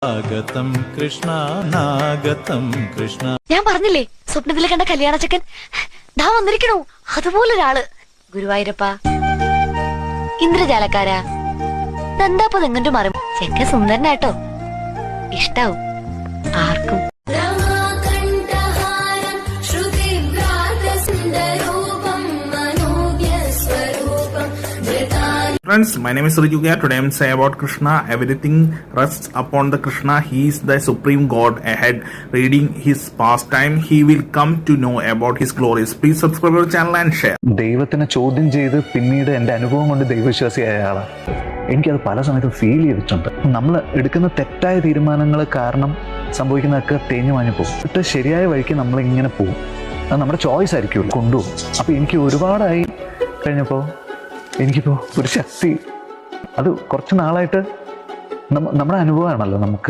നാഗതം കൃഷ്ണ നാഗതം കൃഷ്ണ. ഞാൻ പറഞ്ഞില്ലേ സ്വപ്നത്തിൽ കണ്ട കല്യാണ ചക്കൻ ദാ വന്നിരിക്കണു. അതുപോലൊരാള്. ഗുരുവായൂരപ്പ ഇന്ദ്രജാലക്കാരാ എന്താപ്പോ തെങ്ങന്റെ മരം. ചെക്കൻ സുന്ദരനാട്ടോ, ഇഷ്ടാവും ആർക്കും. Friends, my name is Rijuga. Today I am saying about Krishna. Everything rests upon the Krishna. He is the supreme God. Ahead, reading his pastime, he will come to know about his glories. Please subscribe our channel and share. ദൈവത്തിനെ ചോദ്യം ചെയ്ത് പിന്നീട് എൻ്റെ അനുഭവം കൊണ്ട് ദൈവവിശ്വാസിയായ ആളാണ്. എനിക്കത് പല സമയത്തും ഫീൽ ചെയ്തിട്ടുണ്ട്. നമ്മൾ എടുക്കുന്ന തെറ്റായ തീരുമാനങ്ങൾ കാരണം സംഭവിക്കുന്നതൊക്കെ തേഞ്ഞു മാഞ്ഞു പോകും. എന്നിട്ട് ശരിയായ വഴിക്ക് നമ്മളിങ്ങനെ പോകും. അത് നമ്മുടെ ചോയ്സ് ആയിരിക്കും, കൊണ്ടുപോകും. അപ്പോൾ എനിക്ക് ഒരുപാടായി കഴിഞ്ഞപ്പോൾ എനിക്കിപ്പോൾ ഒരു ശക്തി, അത് കുറച്ച് നാളായിട്ട് നമ്മുടെ അനുഭവമാണല്ലോ നമുക്ക്